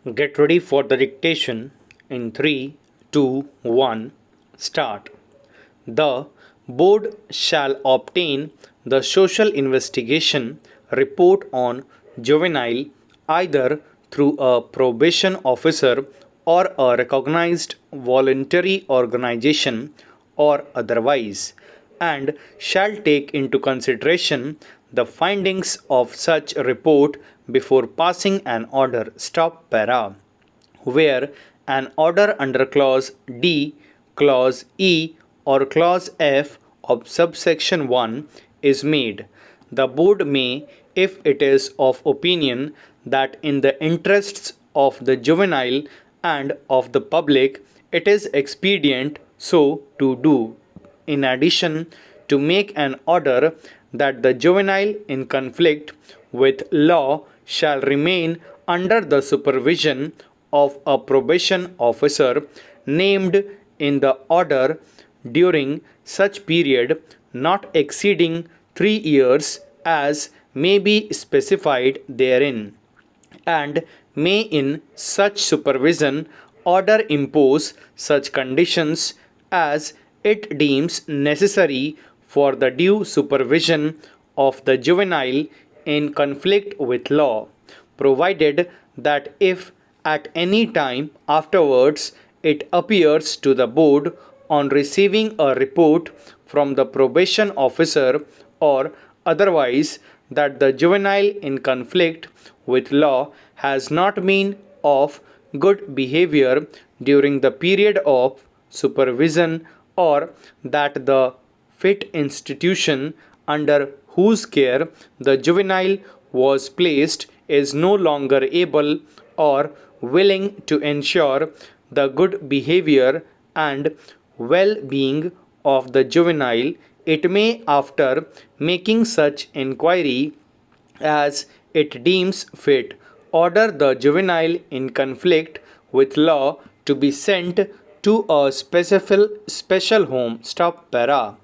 Get ready for the dictation in 3, 2, 1. Start. The board shall obtain the social investigation report on juvenile either through a probation officer or a recognized voluntary organization or otherwise, and shall take into consideration the findings of such report before passing an order. Stop para. Where an order under clause D, clause E, or clause F of subsection 1 is made, the board may, if it is of opinion that in the interests of the juvenile and of the public it is expedient so to do. In addition, to make an order that the juvenile in conflict with law shall remain under the supervision of a probation officer named in the order during such period not exceeding 3 years as may be specified therein, and may in such supervision order impose such conditions as it deems necessary for the due supervision of the juvenile in conflict with law, provided that if at any time afterwards it appears to the board on receiving a report from the probation officer or otherwise that the juvenile in conflict with law has not been of good behavior during the period of supervision, or that the fit institution under whose care the juvenile was placed is no longer able or willing to ensure the good behavior and well being of the juvenile, it may, after making such inquiry as it deems fit, order the juvenile in conflict with law to be sent to a special home. Stop para.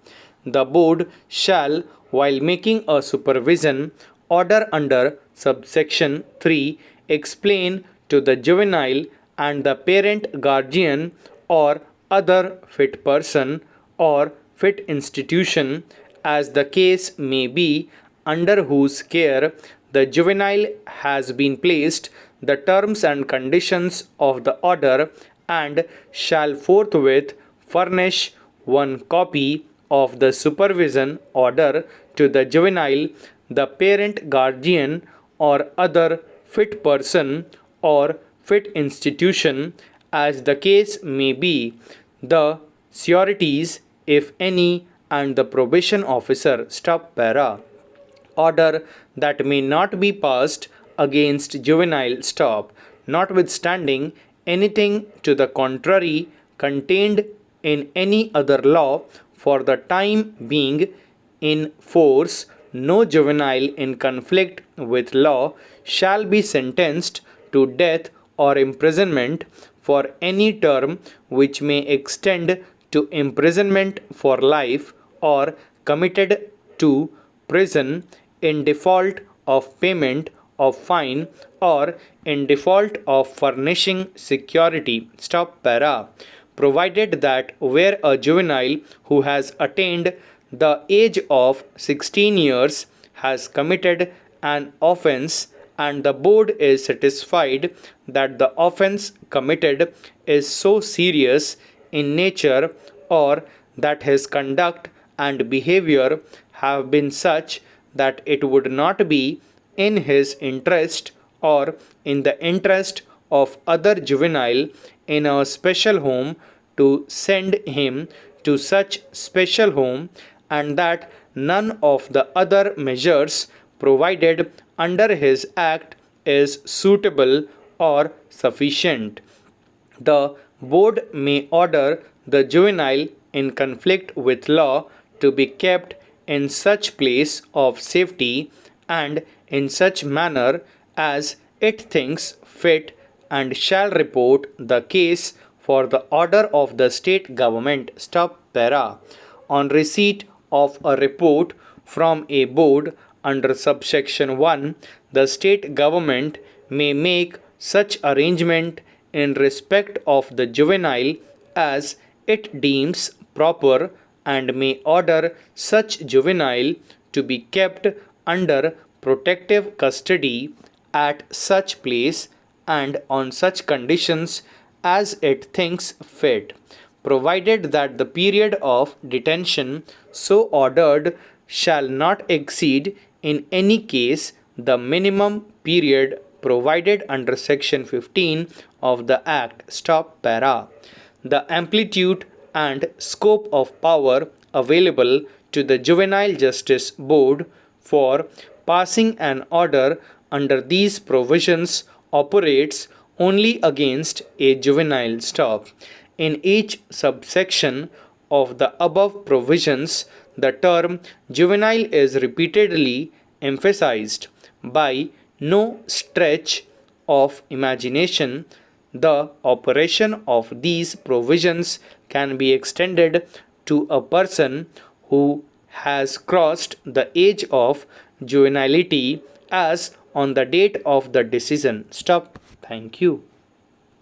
The board shall, while making a supervision order under subsection 3, explain to the juvenile and the parent guardian or other fit person or fit institution, as the case may be, under whose care the juvenile has been placed, the terms and conditions of the order, and shall forthwith furnish one copy of the supervision order to the juvenile, the parent guardian, or other fit person or fit institution, as the case may be, the sureties, if any, and the probation officer. Stop para. Order that may not be passed against juvenile. Stop. Notwithstanding anything to the contrary contained in any other law for the time being in force, no juvenile in conflict with law shall be sentenced to death or imprisonment for any term which may extend to imprisonment for life, or committed to prison in default of payment of fine or in default of furnishing security. Stop para. Provided that where a juvenile who has attained the age of 16 years has committed an offence and the board is satisfied that the offence committed is so serious in nature, or that his conduct and behavior have been such that it would not be in his interest or in the interest of other juvenile in a special home to send him to such special home, and that none of the other measures provided under his act is suitable or sufficient, the board may order the juvenile in conflict with law to be kept in such place of safety and in such manner as it thinks fit, and shall report the case for the order of the state government. Stop para. On receipt of a report from a board under subsection 1, the state government may make such arrangement in respect of the juvenile as it deems proper and may order such juvenile to be kept under protective custody at such place and on such conditions as it thinks fit, provided that the period of detention so ordered shall not exceed in any case the minimum period provided under section 15 of the act. Stop para. The amplitude and scope of power available to the Juvenile Justice Board for passing an order under these provisions operates only against a juvenile. Stop. In each subsection of the above provisions, the term juvenile is repeatedly emphasized. By no stretch of imagination, the operation of these provisions can be extended to a person who has crossed the age of juvenility as on the date of the decision. Stop. Thank you.